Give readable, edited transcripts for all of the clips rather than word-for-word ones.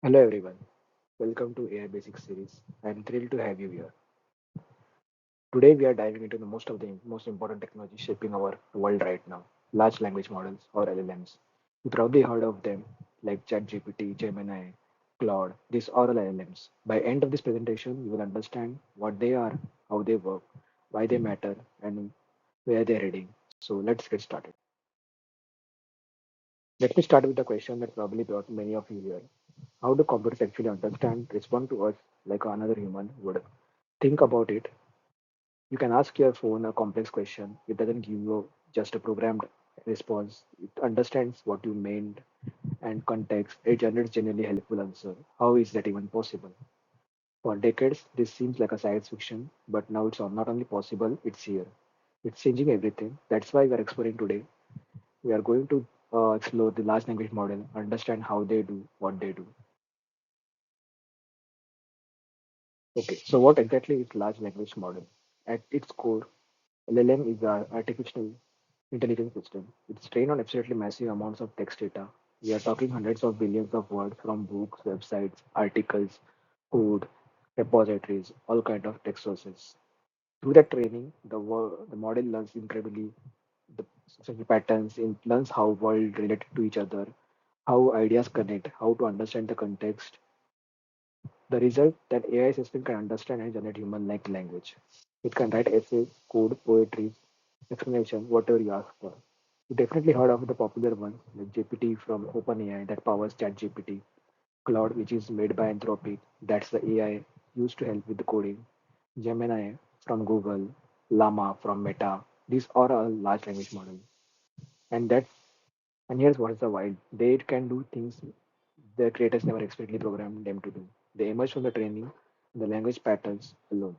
Hello everyone, welcome to AI Basics series. I am thrilled to have you here. Today we are diving into the most important technology shaping our world right now, large language models or LLMs. You probably heard of them like ChatGPT, Gemini, Claude. These are all LLMs. By end of this presentation, you will understand what they are, how they work, why they matter, and where they're heading. So let's get started. Let me start with the question that probably brought many of you here. How do computers actually understand, respond to us like another human would? Think about it. You can ask your phone a complex question. It doesn't give you just a programmed response. It understands what you meant and context. It generates genuinely helpful answer. How is that even possible? For decades, this seems like a science fiction, but now it's not only possible, it's here. It's changing everything. That's why we are exploring today. We are going to explore the large language model, understand how they do what they do. Okay, so what exactly is large language model? At its core, LLM is an artificial intelligence system. It's trained on absolutely massive amounts of text data. We are talking hundreds of billions of words from books, websites, articles, code, repositories, all kind of text sources. Through that training, the model learns incredibly the social patterns, it learns how world related to each other, how ideas connect, how to understand the context. The result that AI system can understand and generate human-like language. It can write essays, code, poetry, explanation, whatever you ask for. You definitely heard of the popular ones like GPT from OpenAI that powers ChatGPT, Claude, which is made by Anthropic, that's the AI used to help with the coding, Gemini from Google, Llama from Meta. These are all large language models. And that's and here's what is the wild. They can do things the creators never explicitly programmed them to do. They emerge from the training, the language patterns alone.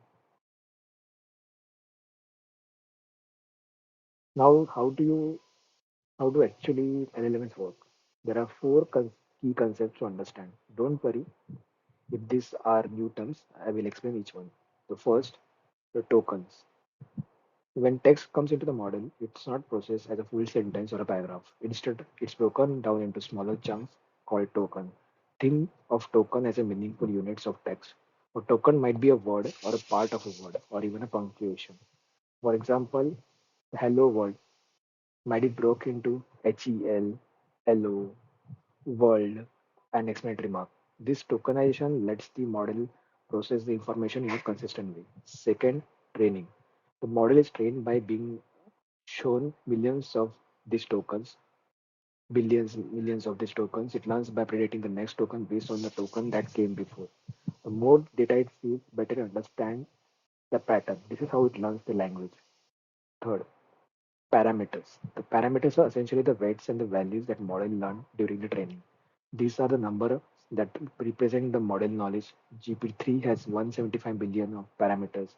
Now, how do actually LLMs work? There are key concepts to understand. Don't worry if these are new terms. I will explain each one. The first, the tokens. When text comes into the model, it's not processed as a full sentence or a paragraph. Instead, it's broken down into smaller chunks called token. Think of token as a meaningful units of text. A token might be a word or a part of a word or even a punctuation. For example, hello world might be broken into HEL, hello, world, and explanatory mark. This tokenization lets the model process the information in a consistent way. Second, training. The model is trained by being shown millions of these tokens, billions, millions of these tokens. It learns by predicting the next token based on the token that came before. The more data it sees, better it understands the pattern. This is how it learns the language. Third, parameters. The parameters are essentially the weights and the values that model learn during the training. These are the number that represent the model knowledge. GPT-3 has 175 billion of parameters.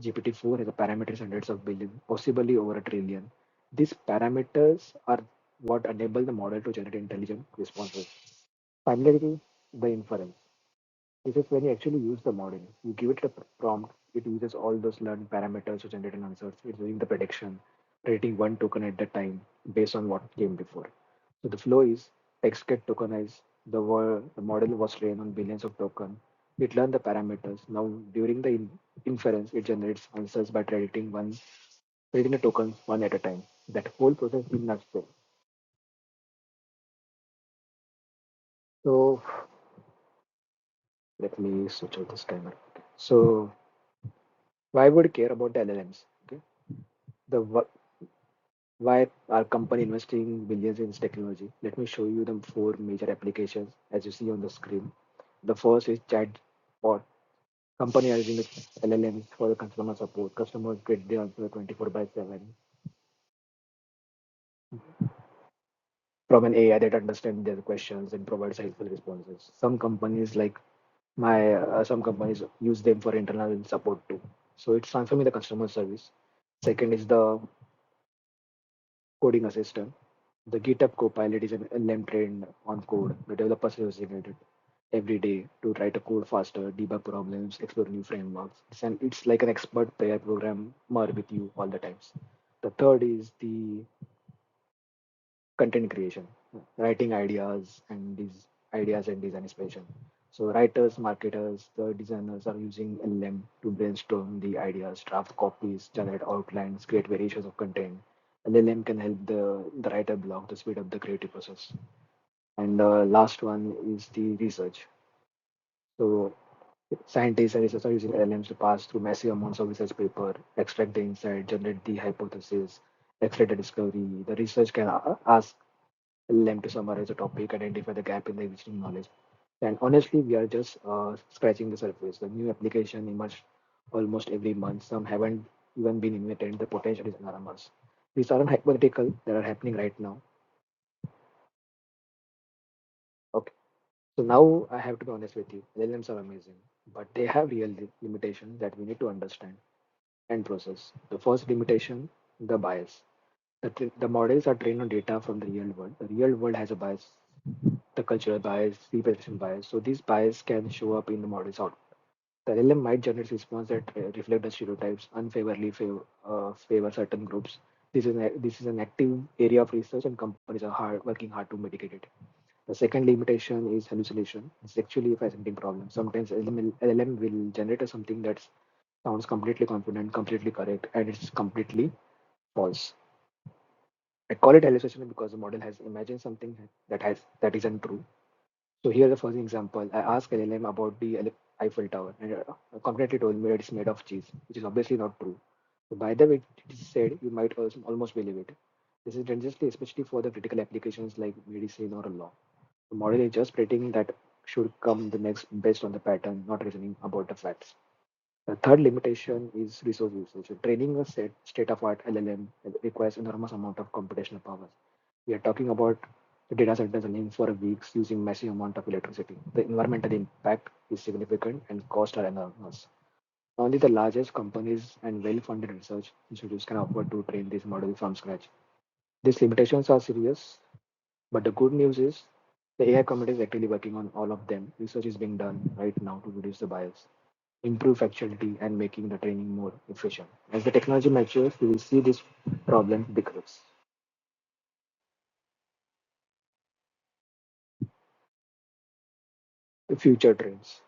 GPT-4 has a parameters hundreds of billion, possibly over a trillion. These parameters are what enable the model to generate intelligent responses. Finally, the inference. This is when you actually use the model. You give it a prompt, it uses all those learned parameters to generate an answer. It's doing the prediction, predicting one token at a time based on what came before. So the flow is text get tokenized. The model was trained on billions of tokens. It learned the parameters. Now during the inference, it generates answers by predicting the tokens one at a time. That whole process in nutshell. So let me switch out this timer. Okay. So why would care about the LLMs? Okay. The why are company investing billions in this technology? Let me show you the four major applications as you see on the screen. The first is chatbot. Company are using LLMs for the customer support. Customers get the answer 24 by 7 from an AI that understands their questions and provides helpful responses. Some companies use them for internal support too. So it's transforming the customer service. Second is the coding assistant. The GitHub Copilot is an LM trained on code. The developers are using it every day to write a code faster, debug problems, explore new frameworks. It's like an expert pair programmer with you all the times. The third is the content creation, writing ideas and these. ideas and design inspiration. So writers, marketers, the designers are using LLM to brainstorm the ideas, draft copies, generate outlines, create variations of content. LLM can help the writer block to speed up the creative process. And the last one is the research. So scientists and researchers are using LLMs to pass through massive amounts of research paper, extract the insight, generate the hypothesis, extract the discovery. The research can ask LLM to summarize a topic, identify the gap in the existing knowledge. And honestly, we are just scratching the surface. The new application emerge almost every month. Some haven't even been invented. The potential is enormous. These aren't hypothetical; they are happening right now. Okay. So now I have to be honest with you. LLMs are amazing, but they have real limitations that we need to understand and process. The first limitation, the bias. The models are trained on data from the real world. The real world has a bias, the cultural bias, the perception bias. So these bias can show up in the model's output. The LLM might generate response that reflect the stereotypes, unfavorably favor certain groups. This is an active area of research, and companies are working hard to mitigate it. The second limitation is hallucination. It's actually a fascinating problem. Sometimes LLM will generate something that sounds completely confident, completely correct, and it's completely false. I call it hallucination because the model has imagined something that isn't true. So here's the first example. I asked LLM about the Eiffel Tower, and it completely told me that it's made of cheese, which is obviously not true. So by the way it is said, you might also almost believe it. This is dangerous, especially for the critical applications like medicine or law. The model is just predicting that should come the next based on the pattern, not reasoning about the facts. The third limitation is resource usage. So training a state-of-art LLM requires enormous amount of computational power. We are talking about the data centers running for weeks using massive amount of electricity. The environmental impact is significant and costs are enormous. Only the largest companies and well-funded research institutes can afford to train this model from scratch. These limitations are serious, but the good news is the AI community is actively working on all of them. Research is being done right now to reduce the bias, improve factuality, and making the training more efficient. As the technology matures, we will see this problem decrease. The future trends.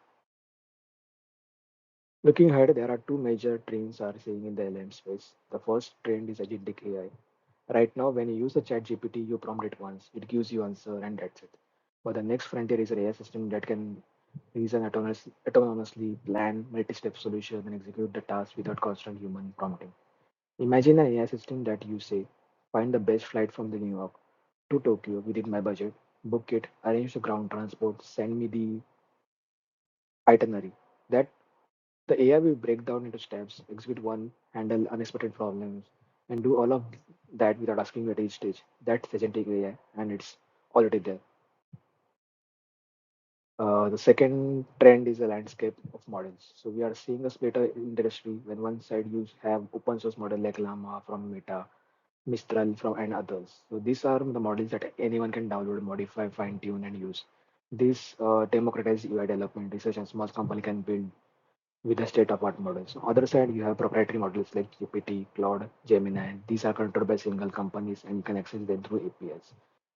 Looking ahead, there are two major trends are seeing in the LM space. The first trend is agentic AI. Right now, when you use the chat GPT, you prompt it once, it gives you answer and that's it. But the next frontier is an AI system that can reason autonomously, plan multi-step solution and execute the task without constant human prompting. Imagine an AI system that you say, find the best flight from the New York to Tokyo within my budget, book it, arrange the ground transport, send me the itinerary. That the AI will break down into steps, execute one, handle unexpected problems, and do all of that without asking you at each stage. That's agentic AI, and it's already there. The second trend is the landscape of models. So we are seeing a split in the industry. When one side you have open source model like Llama from Meta, Mistral from and others. So these are the models that anyone can download, modify, fine tune, and use. This democratize UI development. Research and small company can build with the state-of-art models. On the other side, you have proprietary models like GPT, Claude, Gemini. These are controlled by single companies and you can access them through APIs.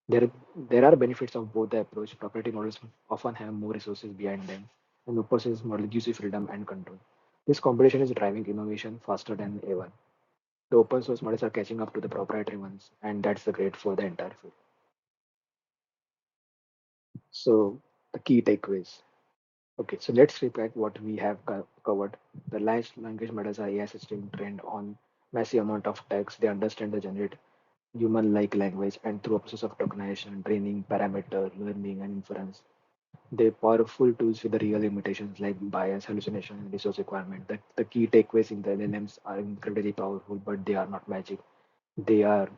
There, there are benefits of both the approach. Proprietary models often have more resources behind them, and open source model gives you freedom and control. This competition is driving innovation faster than ever. The open source models are catching up to the proprietary ones, and that's the great for the entire field. So, the key takeaways. Okay, so let's recap what we have covered. The large language models are AI system trained on massive amount of text. They understand the generate human-like language and through a process of tokenization, training, parameter, learning, and inference. They're powerful tools with the real limitations like bias, hallucination, and resource requirement. The key takeaways in the LLMs are incredibly powerful, but they are not magic. They are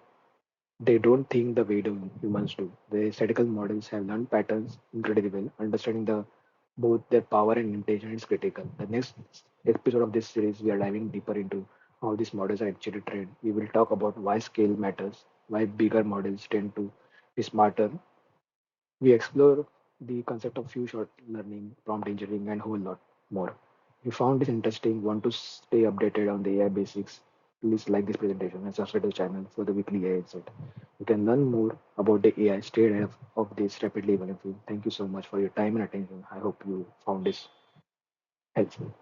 they don't think the way the humans do. The statistical models have learned patterns incredibly well. Understanding both their power and limitation is critical. The next episode of this series, we are diving deeper into how these models are actually trained. We will talk about why scale matters, why bigger models tend to be smarter. We explore the concept of few shot learning, prompt engineering, and whole lot more. If you found this interesting, want to stay updated on the AI basics, Please like this presentation and subscribe to the channel for the weekly AI insight. You can learn more about the AI, stay ahead of this rapidly evolving field. Thank you so much for your time and attention. I hope you found this helpful.